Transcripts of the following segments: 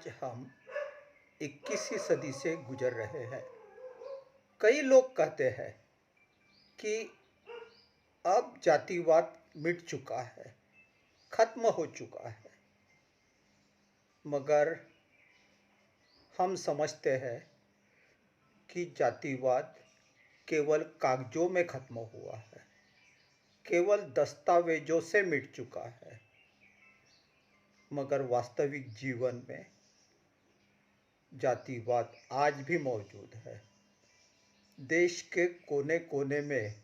आज हम 21वीं सदी से गुजर रहे हैं। कई लोग कहते हैं कि अब जातिवाद मिट चुका है, खत्म हो चुका है। मगर हम समझते हैं कि जातिवाद केवल कागजों में खत्म हुआ है, केवल दस्तावेजों से मिट चुका है। मगर वास्तविक जीवन में जातिवाद आज भी मौजूद है। देश के कोने कोने में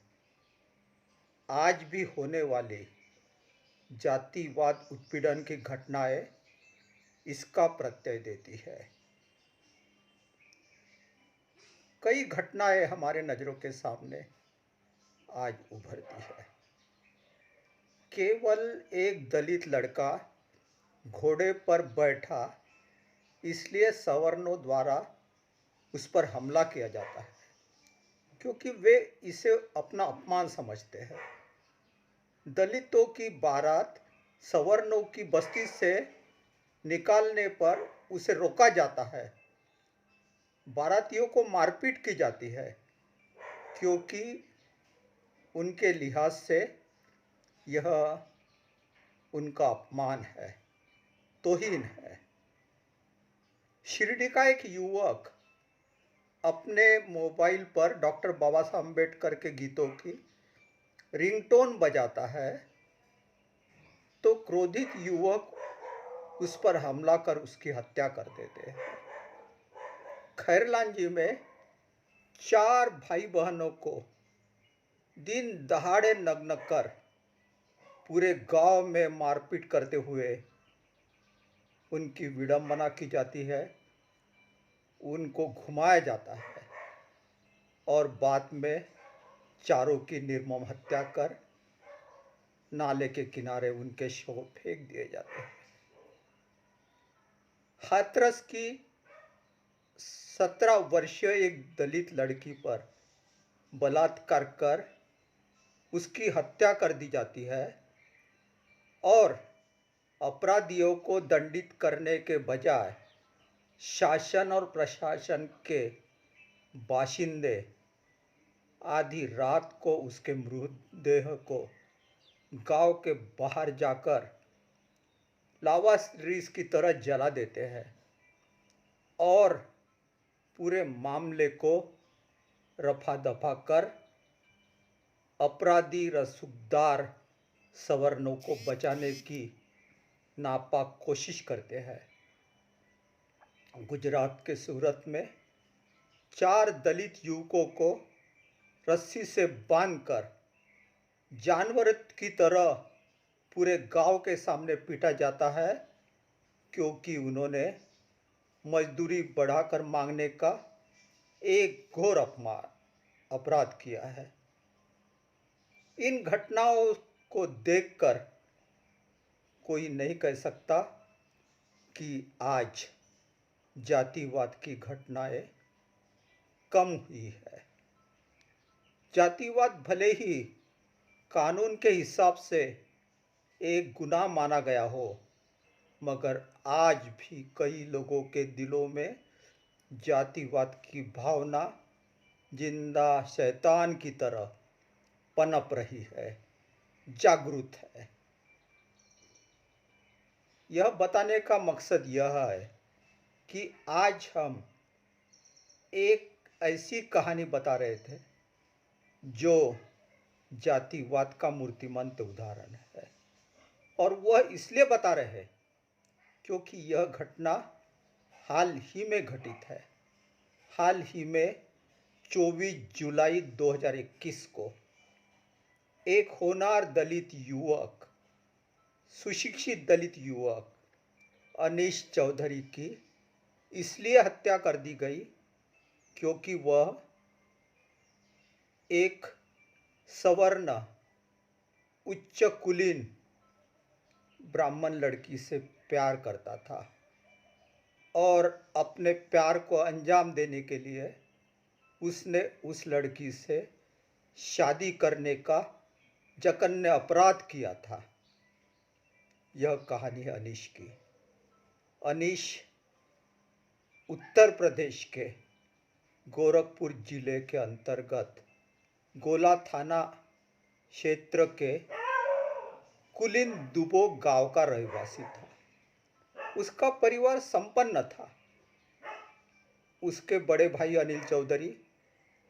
आज भी होने वाली जातिवाद उत्पीड़न की घटनाएं इसका प्रत्यय देती है। कई घटनाएं हमारे नज़रों के सामने आज उभरती है। केवल एक दलित लड़का घोड़े पर बैठा इसलिए सवर्णों द्वारा उस पर हमला किया जाता है, क्योंकि वे इसे अपना अपमान समझते हैं। दलितों की बारात सवर्णों की बस्ती से निकालने पर उसे रोका जाता है। बारातियों को मारपीट की जाती है, क्योंकि उनके लिहाज से यह उनका अपमान है, तौहीन है। शिरडी का एक युवक अपने मोबाइल पर डॉक्टर बाबा साहब अम्बेडकर के गीतों की रिंगटोन बजाता है, तो क्रोधित युवक उस पर हमला कर उसकी हत्या कर देते हैं। खैरलांजी में 4 भाई बहनों को दिन दहाड़े नग्न कर पूरे गांव में मारपीट करते हुए उनकी विडंबना की जाती है, उनको घुमाया जाता है और बाद में चारों की निर्मम हत्या कर नाले के किनारे उनके शव फेंक दिए जाते हैं। हाथरस की 17 वर्षीय एक दलित लड़की पर बलात्कार कर उसकी हत्या कर दी जाती है और अपराधियों को दंडित करने के बजाय शासन और प्रशासन के बाशिंदे आधी रात को उसके मृतदेह को गांव के बाहर जाकर लावारिस की तरह जला देते हैं और पूरे मामले को रफा दफा कर अपराधी रसूखदार सवर्णों को बचाने की नापाक कोशिश करते हैं। गुजरात के सूरत में 4 दलित युवकों को रस्सी से बांधकर जानवर की तरह पूरे गांव के सामने पीटा जाता है, क्योंकि उन्होंने मजदूरी बढ़ाकर मांगने का एक घोर अपराध किया है। इन घटनाओं को देखकर कोई नहीं कह सकता कि आज जातिवाद की घटनाएं कम हुई है। जातिवाद भले ही कानून के हिसाब से एक गुनाह माना गया हो, मगर आज भी कई लोगों के दिलों में जातिवाद की भावना जिंदा शैतान की तरह पनप रही है, जागरूक है। यह बताने का मकसद यह है कि आज हम एक ऐसी कहानी बता रहे थे जो जातिवाद का मूर्तिमंत उदाहरण है, और वह इसलिए बता रहे हैं क्योंकि यह घटना हाल ही में घटित है। हाल ही में 24 जुलाई 2021 को एक होनहार दलित युवक, सुशिक्षित दलित युवक अनीश चौधरी की इसलिए हत्या कर दी गई क्योंकि वह एक सवर्ण उच्च कुलीन ब्राह्मण लड़की से प्यार करता था और अपने प्यार को अंजाम देने के लिए उसने उस लड़की से शादी करने का जघन्य अपराध किया था। यह कहानी है अनीश की। अनीश उत्तर प्रदेश के गोरखपुर जिले के अंतर्गत गोला थाना क्षेत्र के कुलिन दुबो गांव का रहवासी था। उसका परिवार संपन्न था। उसके बड़े भाई अनिल चौधरी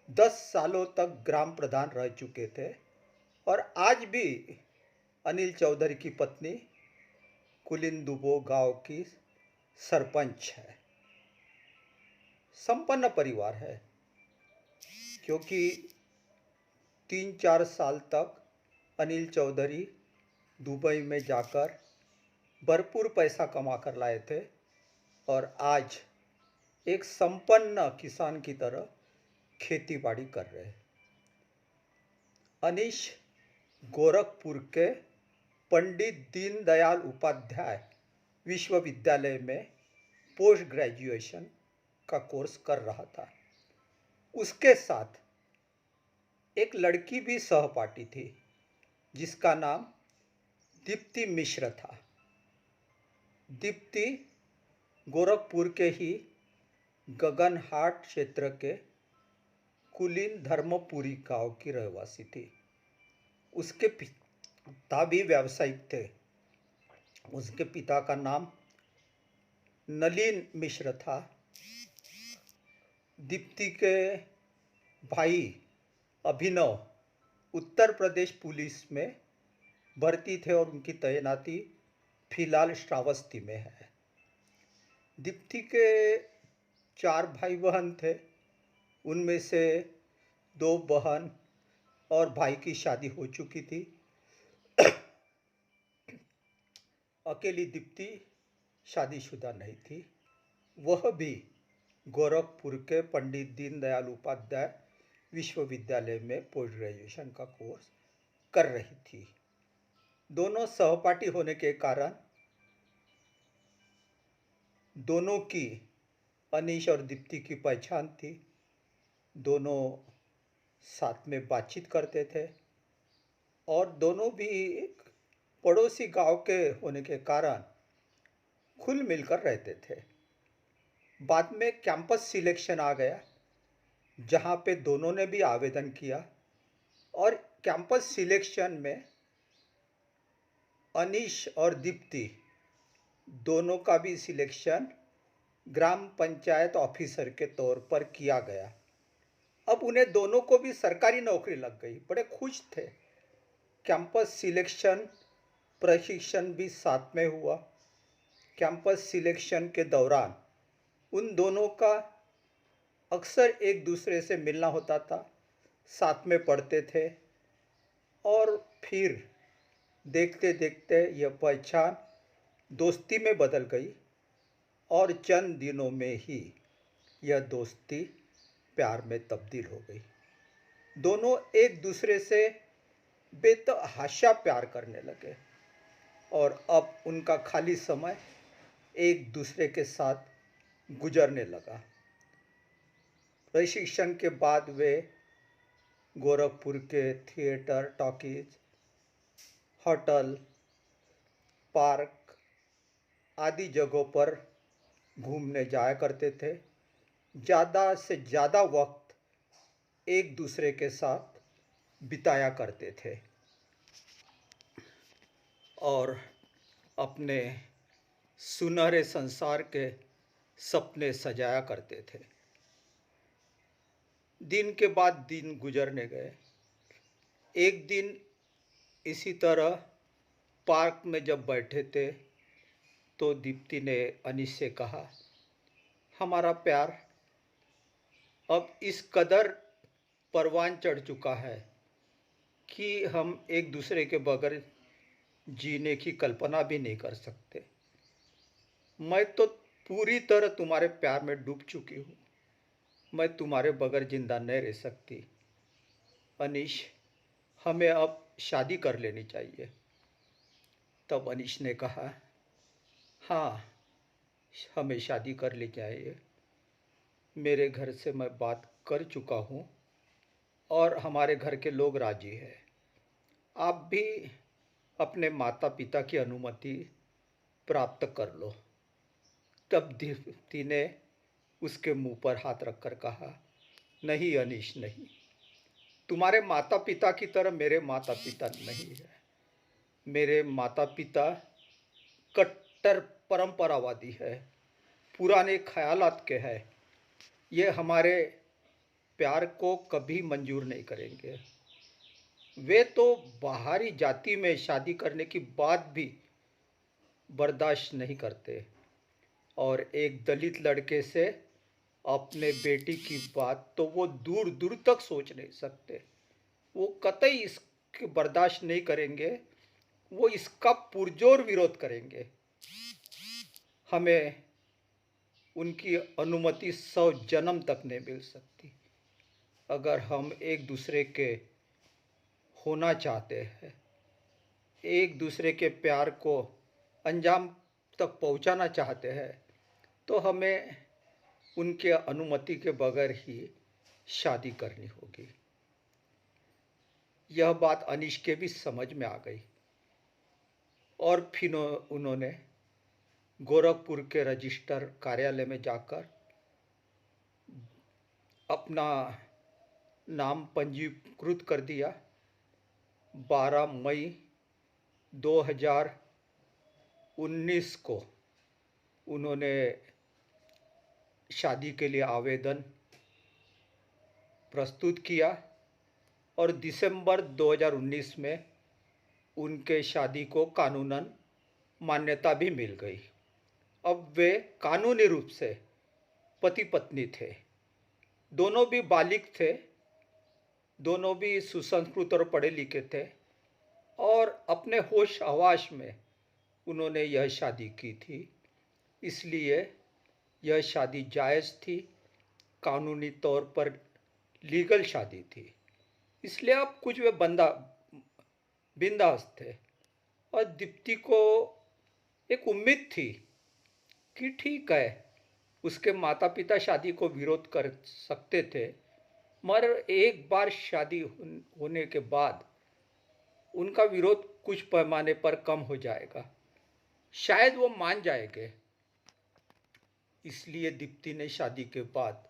10 सालों तक ग्राम प्रधान रह चुके थे और आज भी अनिल चौधरी की पत्नी कुलिन दुबो गांव की सरपंच है। संपन्न परिवार है क्योंकि 3-4 साल तक अनिल चौधरी दुबई में जाकर भरपूर पैसा कमा कर लाए थे और आज एक संपन्न किसान की तरह खेती बाड़ी कर रहे हैं। अनीश गोरखपुर के पंडित दीनदयाल उपाध्याय विश्वविद्यालय में पोस्ट ग्रेजुएशन का कोर्स कर रहा था। उसके साथ एक लड़की भी सहपाठी थी जिसका नाम दीप्ति मिश्र था। दीप्ति गोरखपुर के ही गगनहाट क्षेत्र के कुलीन धर्मपुरी गांव की रहवासी थी। उसके पिता भी व्यावसायिक थे। उसके पिता का नाम नलिन मिश्र था। दीप्ति के भाई अभिनव उत्तर प्रदेश पुलिस में भर्ती थे और उनकी तैनाती फिलहाल श्रावस्ती में है। दीप्ति के 4 भाई बहन थे। उनमें से 2 बहन और भाई की शादी हो चुकी थी। अकेली दीप्ति शादीशुदा नहीं थी। वह भी गोरखपुर के पंडित दीनदयाल उपाध्याय विश्वविद्यालय में पोस्ट ग्रेजुएशन का कोर्स कर रही थी। दोनों सहपाठी होने के कारण दोनों की अनीश और दीप्ति की पहचान थी। दोनों साथ में बातचीत करते थे और दोनों भी एक पड़ोसी गांव के होने के कारण खुल मिलकर रहते थे। बाद में कैंपस सिलेक्शन आ गया जहां पे दोनों ने भी आवेदन किया और कैंपस सिलेक्शन में अनीश और दीप्ति दोनों का भी सिलेक्शन ग्राम पंचायत ऑफिसर के तौर पर किया गया। अब उन्हें दोनों को भी सरकारी नौकरी लग गई। बड़े खुश थे। कैंपस सिलेक्शन प्रशिक्षण भी साथ में हुआ। कैंपस सिलेक्शन के दौरान उन दोनों का अक्सर एक दूसरे से मिलना होता था, साथ में पढ़ते थे और फिर देखते देखते यह पहचान दोस्ती में बदल गई और चंद दिनों में ही यह दोस्ती प्यार में तब्दील हो गई। दोनों एक दूसरे से बेतहाशा प्यार करने लगे और अब उनका खाली समय एक दूसरे के साथ गुजरने लगा। प्रशिक्षण के बाद वे गोरखपुर के थिएटर, टॉकीज, होटल, पार्क आदि जगहों पर घूमने जाया करते थे। ज़्यादा से ज़्यादा वक्त एक दूसरे के साथ बिताया करते थे और अपने सुनहरे संसार के सपने सजाया करते थे। दिन के बाद दिन गुजरने गए। एक दिन इसी तरह पार्क में जब बैठे थे तो दीप्ति ने अनीश से कहा, हमारा प्यार अब इस कदर परवान चढ़ चुका है कि हम एक दूसरे के बगैर जीने की कल्पना भी नहीं कर सकते। मैं तो पूरी तरह तुम्हारे प्यार में डूब चुकी हूँ। मैं तुम्हारे बगैर जिंदा नहीं रह सकती। अनीश, हमें अब शादी कर लेनी चाहिए। तब अनीश ने कहा, हाँ, हमें शादी कर लेनी चाहिए। मेरे घर से मैं बात कर चुका हूँ और हमारे घर के लोग राजी हैं। आप भी अपने माता पिता की अनुमति प्राप्त कर लो। तब दीप्ति ने उसके मुंह पर हाथ रखकर कहा, नहीं अनीश नहीं, तुम्हारे माता पिता की तरह मेरे माता पिता नहीं है। मेरे माता पिता कट्टर परंपरावादी है, पुराने ख्यालात के हैं। ये हमारे प्यार को कभी मंजूर नहीं करेंगे। वे तो बाहरी जाति में शादी करने की बात भी बर्दाश्त नहीं करते, और एक दलित लड़के से अपने बेटी की बात तो वो दूर दूर तक सोच नहीं सकते। वो कतई इसके बर्दाश्त नहीं करेंगे, वो इसका पुरजोर विरोध करेंगे। हमें उनकी अनुमति 100 जन्म तक नहीं मिल सकती। अगर हम एक दूसरे के होना चाहते हैं, एक दूसरे के प्यार को अंजाम तक पहुंचाना चाहते हैं, तो हमें उनके अनुमति के बगैर ही शादी करनी होगी। यह बात अनीश के भी समझ में आ गई, और फिर उन्होंने गोरखपुर के रजिस्टर कार्यालय में जाकर अपना नाम पंजीकृत कर दिया। 12 मई 2019 को उन्होंने शादी के लिए आवेदन प्रस्तुत किया, और दिसंबर 2019 में उनके शादी को कानूनन मान्यता भी मिल गई। अब वे कानूनी रूप से पति पत्नी थे। दोनों भी बालिग थे, दोनों भी सुसंस्कृत और पढ़े लिखे थे, और अपने होश हवास में उन्होंने यह शादी की थी। इसलिए यह शादी जायज़ थी, कानूनी तौर पर लीगल शादी थी। इसलिए अब कुछ वे बिंदास थे, और दीप्ति को एक उम्मीद थी कि ठीक है, उसके माता पिता शादी को विरोध कर सकते थे, मगर एक बार शादी होने के बाद उनका विरोध कुछ पैमाने पर कम हो जाएगा, शायद वो मान जाएंगे। इसलिए दीप्ति ने शादी के बाद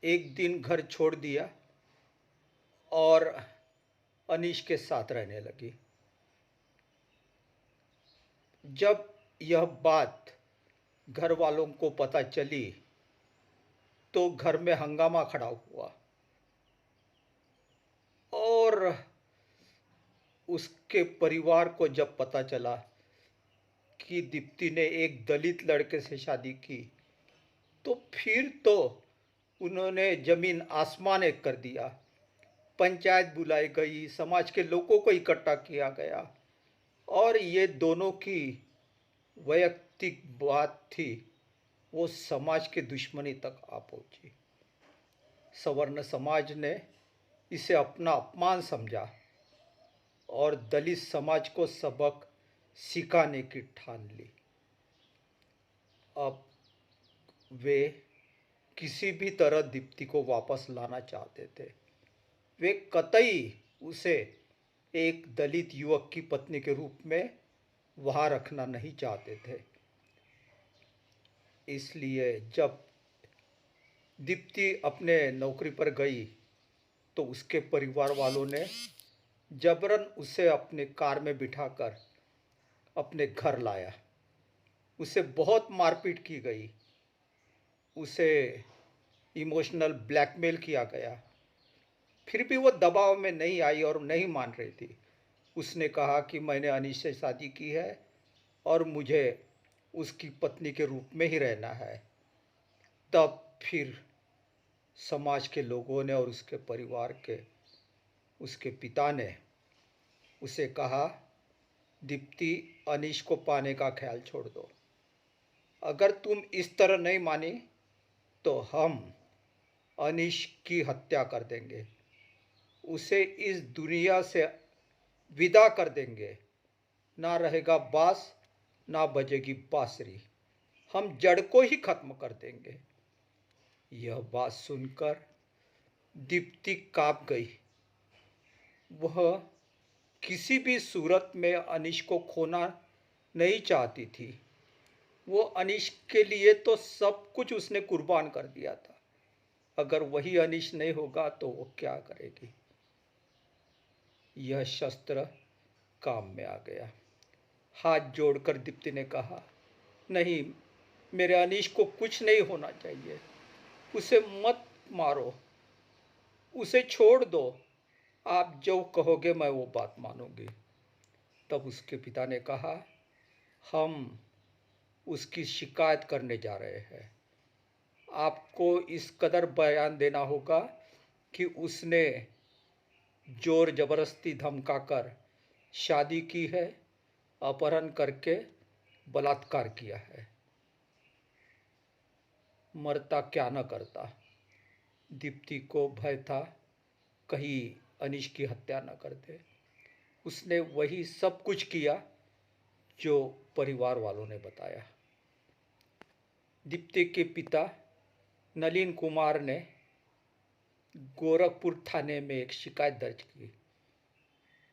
एक दिन घर छोड़ दिया और अनीश के साथ रहने लगी। जब यह बात घर वालों को पता चली तो घर में हंगामा खड़ा हुआ, और उसके परिवार को जब पता चला कि दीप्ति ने एक दलित लड़के से शादी की, तो फिर तो उन्होंने जमीन आसमान एक कर दिया। पंचायत बुलाई गई, समाज के लोगों को इकट्ठा किया गया, और ये दोनों की वैयक्तिक बात थी, वो समाज के दुश्मनी तक आ पहुंची। सवर्ण समाज ने इसे अपना अपमान समझा और दलित समाज को सबक सिखाने की ठान ली। अब वे किसी भी तरह दीप्ति को वापस लाना चाहते थे। वे कतई उसे एक दलित युवक की पत्नी के रूप में वहाँ रखना नहीं चाहते थे। इसलिए जब दीप्ति अपने नौकरी पर गई तो उसके परिवार वालों ने जबरन उसे अपने कार में बिठाकर अपने घर लाया। उसे बहुत मारपीट की गई, उसे इमोशनल ब्लैकमेल किया गया। फिर भी वो दबाव में नहीं आई और नहीं मान रही थी। उसने कहा कि मैंने अनीश से शादी की है और मुझे उसकी पत्नी के रूप में ही रहना है। तब फिर समाज के लोगों ने और उसके परिवार के उसके पिता ने उसे कहा, दीप्ति, अनीश को पाने का ख्याल छोड़ दो। अगर तुम इस तरह नहीं मानी तो हम अनीश की हत्या कर देंगे, उसे इस दुनिया से विदा कर देंगे। ना रहेगा बांस, ना बजेगी बांसुरी, हम जड़ को ही खत्म कर देंगे। यह बात सुनकर दीप्ति कांप गई। वह किसी भी सूरत में अनीश को खोना नहीं चाहती थी। वो अनीश के लिए तो सब कुछ उसने कुर्बान कर दिया था। अगर वही अनीश नहीं होगा तो वो क्या करेगी। यह शस्त्र काम में आ गया। हाथ जोड़कर दीप्ति ने कहा, नहीं, मेरे अनीश को कुछ नहीं होना चाहिए। उसे मत मारो, उसे छोड़ दो। आप जो कहोगे मैं वो बात मानूंगी। तब उसके पिता ने कहा, हम उसकी शिकायत करने जा रहे हैं। आपको इस कदर बयान देना होगा कि उसने जोर जबरदस्ती धमकाकर शादी की है, अपहरण करके बलात्कार किया है। मरता क्या न करता। दीप्ति को भय था कहीं अनीश की हत्या न कर दे। उसने वही सब कुछ किया जो परिवार वालों ने बताया। दीप्ति के पिता नलिन कुमार ने गोरखपुर थाने में एक शिकायत दर्ज की।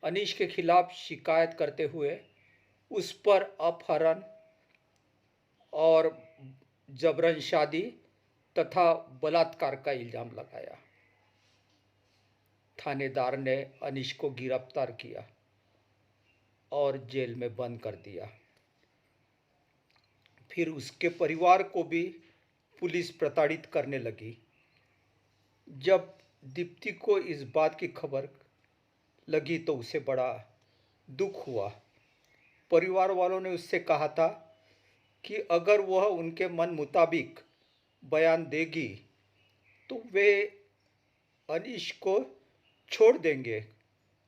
अनीश के खिलाफ शिकायत करते हुए उस पर अपहरण और जबरन शादी तथा बलात्कार का इल्जाम लगाया। थानेदार ने अनीश को गिरफ्तार किया और जेल में बंद कर दिया। फिर उसके परिवार को भी पुलिस प्रताड़ित करने लगी। जब दीप्ति को इस बात की खबर लगी तो उसे बड़ा दुख हुआ। परिवार वालों ने उससे कहा था कि अगर वह उनके मन मुताबिक बयान देगी तो वे अनीश को छोड़ देंगे,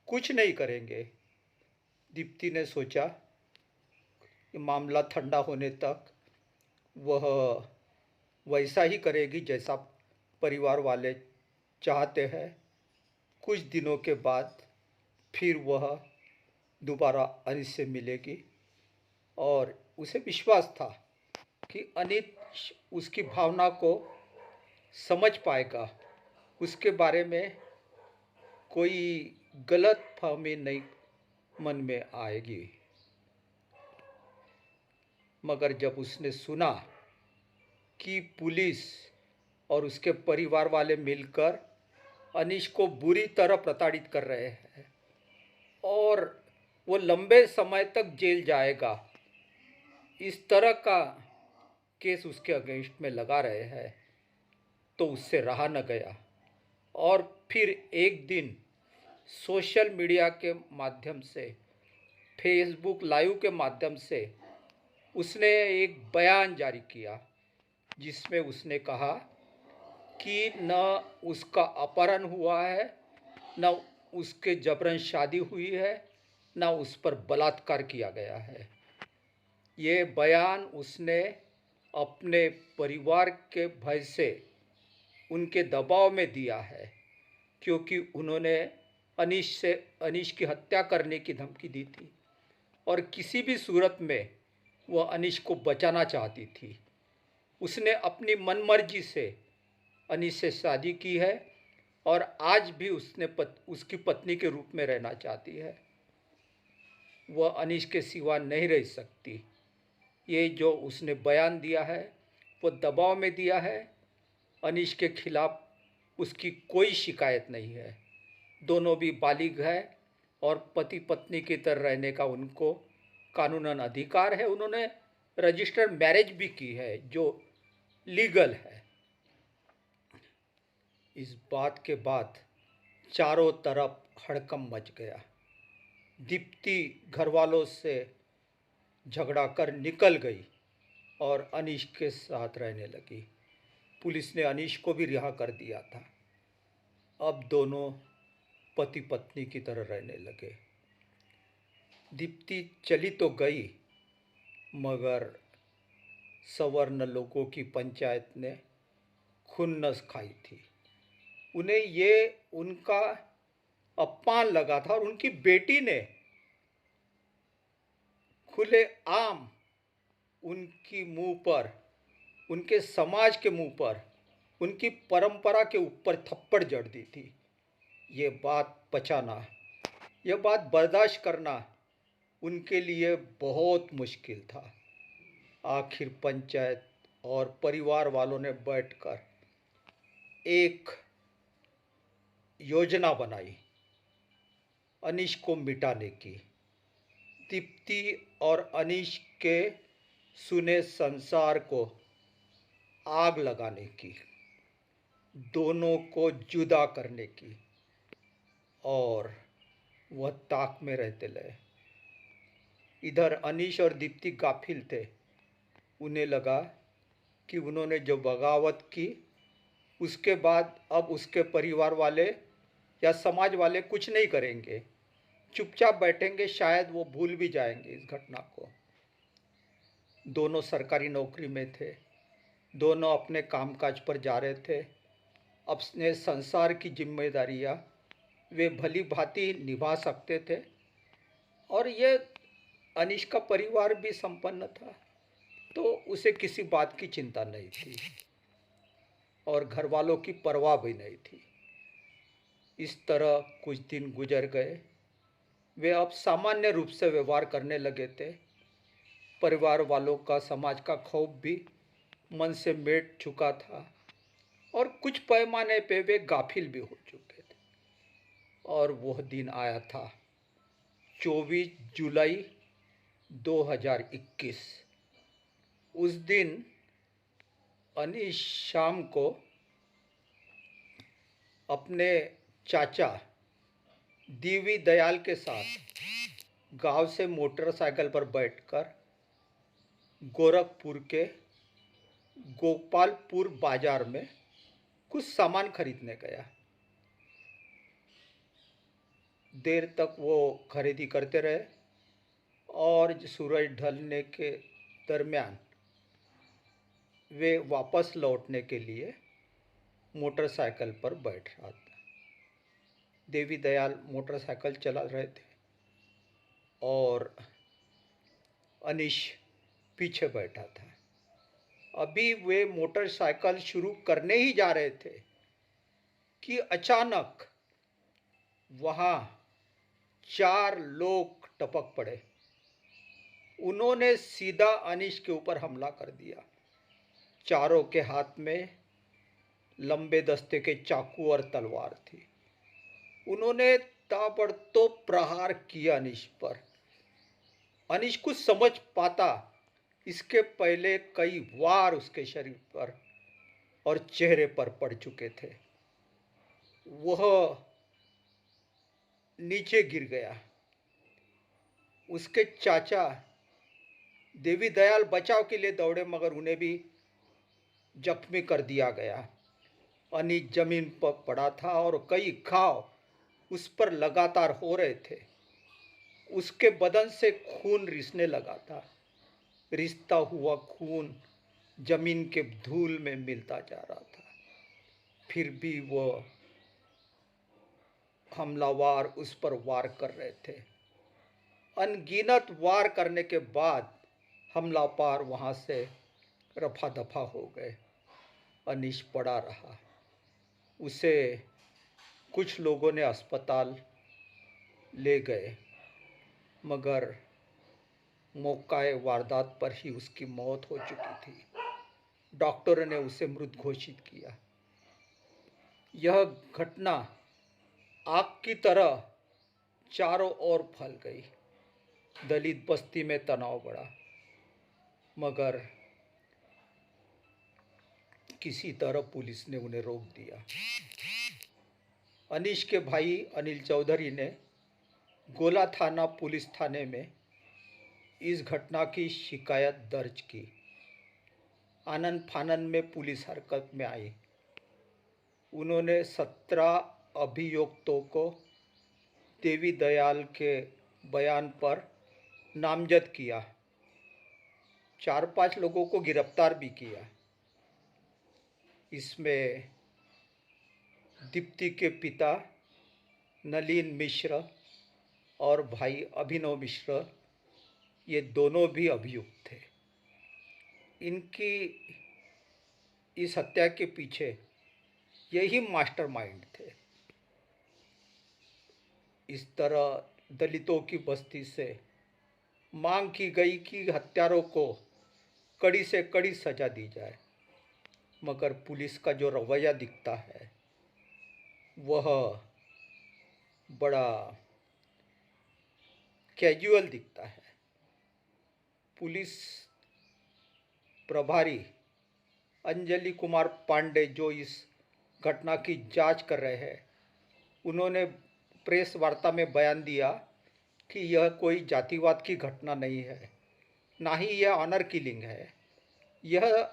कुछ नहीं करेंगे। दीप्ति ने सोचा कि मामला ठंडा होने तक वह वैसा ही करेगी जैसा परिवार वाले चाहते हैं। कुछ दिनों के बाद फिर वह दोबारा अनीश से मिलेगी और उसे विश्वास था कि अनीश उसकी भावना को समझ पाएगा, उसके बारे में कोई गलत फहमी नहीं मन में आएगी। मगर जब उसने सुना कि पुलिस और उसके परिवार वाले मिलकर अनीश को बुरी तरह प्रताड़ित कर रहे हैं और वो लंबे समय तक जेल जाएगा, इस तरह का केस उसके अगेंस्ट में लगा रहे हैं, तो उससे रहा न गया। और फिर एक दिन सोशल मीडिया के माध्यम से, फेसबुक लाइव के माध्यम से उसने एक बयान जारी किया जिसमें उसने कहा कि न उसका अपहरण हुआ है, न उसके जबरन शादी हुई है, न उस पर बलात्कार किया गया है। ये बयान उसने अपने परिवार के भय से, उनके दबाव में दिया है, क्योंकि उन्होंने अनीश की हत्या करने की धमकी दी थी और किसी भी सूरत में वह अनीश को बचाना चाहती थी। उसने अपनी मनमर्जी से अनीश से शादी की है और आज भी उसकी पत्नी के रूप में रहना चाहती है। वह अनीश के सिवा नहीं रह सकती। ये जो उसने बयान दिया है वो दबाव में दिया है। अनीश के खिलाफ उसकी कोई शिकायत नहीं है। दोनों भी बालिग है और पति पत्नी की तरह रहने का उनको कानूनन अधिकार है। उन्होंने रजिस्टर्ड मैरिज भी की है जो लीगल है। इस बात के बाद चारों तरफ हड़कंप मच गया। दीप्ति घर वालों से झगड़ा कर निकल गई और अनीश के साथ रहने लगी। पुलिस ने अनीश को भी रिहा कर दिया था। अब दोनों पति पत्नी की तरह रहने लगे। दीप्ति चली तो गई, मगर सवर्ण लोगों की पंचायत ने खुन्नस खाई थी। उन्हें ये उनका अपमान लगा था और उनकी बेटी ने खुलेआम उनकी मुंह पर, उनके समाज के मुंह पर, उनकी परंपरा के ऊपर थप्पड़ जड़ दी थी। ये बात पचाना, यह बात बर्दाश्त करना उनके लिए बहुत मुश्किल था। आखिर पंचायत और परिवार वालों ने बैठकर एक योजना बनाई अनीश को मिटाने की। दीप्ति और अनीश के सुने संसार को आग लगाने की, दोनों को जुदा करने की, और वह ताक में रहते रहे। इधर अनीश और दीप्ति गाफिल थे। उन्हें लगा कि उन्होंने जो बगावत की उसके बाद अब उसके परिवार वाले या समाज वाले कुछ नहीं करेंगे, चुपचाप बैठेंगे, शायद वो भूल भी जाएंगे इस घटना को। दोनों सरकारी नौकरी में थे, दोनों अपने कामकाज पर जा रहे थे। अपने संसार की जिम्मेदारियां वे भली भांति निभा सकते थे, और ये अनीश का परिवार भी संपन्न था, तो उसे किसी बात की चिंता नहीं थी और घर वालों की परवाह भी नहीं थी। इस तरह कुछ दिन गुजर गए। वे अब सामान्य रूप से व्यवहार करने लगे थे। परिवार वालों का, समाज का खौफ भी मन से मिट चुका था और कुछ पैमाने पे वे गाफिल भी हो चुके थे। और वह दिन आया था 24 जुलाई 2021। उस दिन अनीश शाम को अपने चाचा देवी दयाल के साथ गांव से मोटरसाइकिल पर बैठकर गोरखपुर के गोपालपुर बाजार में कुछ सामान खरीदने गया। देर तक वो खरीदी करते रहे और सूरज ढलने के दरमियान वे वापस लौटने के लिए मोटरसाइकिल पर बैठ रहा था। देवी दयाल मोटरसाइकिल चला रहे थे और अनीश पीछे बैठा था। अभी वे मोटरसाइकिल शुरू करने ही जा रहे थे कि अचानक वहां 4 लोग टपक पड़े। उन्होंने सीधा अनीश के ऊपर हमला कर दिया। चारों के हाथ में लंबे दस्ते के चाकू और तलवार थी। उन्होंने ताबड़तोड़ प्रहार किया अनीश पर। अनीश कुछ समझ पाता इसके पहले कई वार उसके शरीर पर और चेहरे पर पड़ चुके थे। वह नीचे गिर गया। उसके चाचा देवी दयाल बचाव के लिए दौड़े, मगर उन्हें भी जख्मी कर दिया गया। अनीश जमीन पर पड़ा था और कई घाव उस पर लगातार हो रहे थे। उसके बदन से खून रिसने लगा था। रिसता हुआ खून जमीन के धूल में मिलता जा रहा था। फिर भी वह हमलावर उस पर वार कर रहे थे। अनगिनत वार करने के बाद हमलावर वहां से रफा दफा हो गए। अनीश पड़ा रहा। उसे कुछ लोगों ने अस्पताल ले गए, मगर मौकाए वारदात पर ही उसकी मौत हो चुकी थी। डॉक्टरों ने उसे मृत घोषित किया। यह घटना आग की तरह चारों ओर फैल गई। दलित बस्ती में तनाव बढ़ा, मगर किसी तरह पुलिस ने उन्हें रोक दिया। अनीश के भाई अनिल चौधरी ने गोला थाना पुलिस थाने में इस घटना की शिकायत दर्ज की। आनन फानन में पुलिस हरकत में आई। उन्होंने 17 अभियुक्तों को देवी दयाल के बयान पर नामजद किया। 4-5 लोगों को गिरफ्तार भी किया। इसमें दीप्ति के पिता नलिन मिश्र और भाई अभिनव मिश्र, ये दोनों भी अभियुक्त थे। इनकी इस हत्या के पीछे यही मास्टरमाइंड थे। इस तरह दलितों की बस्ती से मांग की गई कि हत्यारों को कड़ी से कड़ी सज़ा दी जाए। मगर पुलिस का जो रवैया दिखता है वह बड़ा कैजुअल दिखता है। पुलिस प्रभारी अंजलि कुमार पांडे जो इस घटना की जांच कर रहे हैं, उन्होंने प्रेस वार्ता में बयान दिया कि यह कोई जातिवाद की घटना नहीं है, ना ही यह ऑनर किलिंग है। यह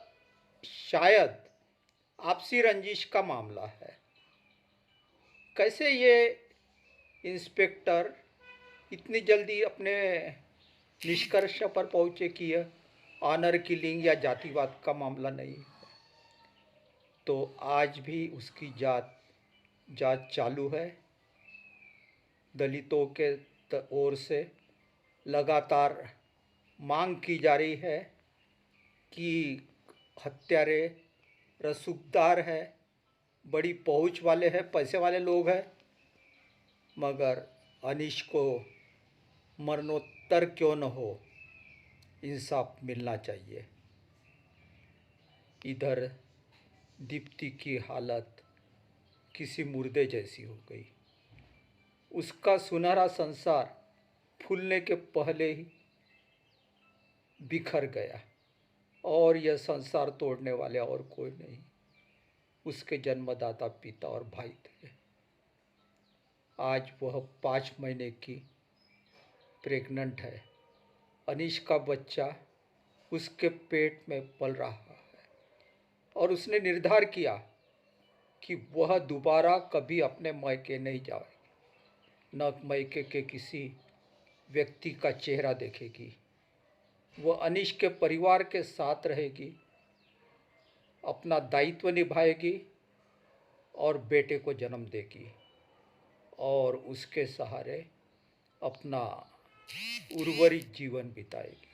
शायद आपसी रंजिश का मामला है। कैसे ये इंस्पेक्टर इतनी जल्दी अपने निष्कर्ष पर पहुँचे कि यह ऑनर किलिंग या जातिवाद का मामला नहीं है? तो आज भी उसकी जांच चालू है। दलितों के ओर से लगातार मांग की जा रही है कि हत्यारे रसूखदार है, बड़ी पहुंच वाले हैं, पैसे वाले लोग हैं, मगर अनीश को मरणोत्तर क्यों न हो, इंसाफ मिलना चाहिए। इधर दीप्ति की हालत किसी मुर्दे जैसी हो गई। उसका सुनहरा संसार फूलने के पहले ही बिखर गया, और यह संसार तोड़ने वाले और कोई नहीं, उसके जन्मदाता पिता और भाई थे। आज वह 5 महीने की प्रेग्नेंट है। अनीश का बच्चा उसके पेट में पल रहा है और उसने निर्धार किया कि वह दोबारा कभी अपने मायके नहीं जाएगी, न मायके के किसी व्यक्ति का चेहरा देखेगी। वह अनीश के परिवार के साथ रहेगी, अपना दायित्व निभाएगी और बेटे को जन्म देगी और उसके सहारे अपना उर्वरित जीवन बिताएगी।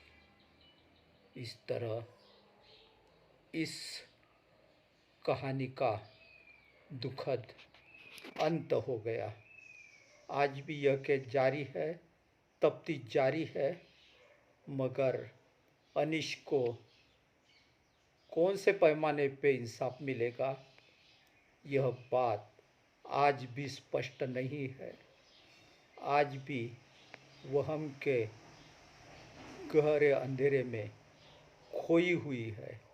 इस तरह इस कहानी का दुखद अंत हो गया। आज भी यह केस जारी है, तफ्तीश जारी है, मगर अनीश को कौन से पैमाने पे इंसाफ मिलेगा, यह बात आज भी स्पष्ट नहीं है। आज भी वहम के गहरे अंधेरे में खोई हुई है।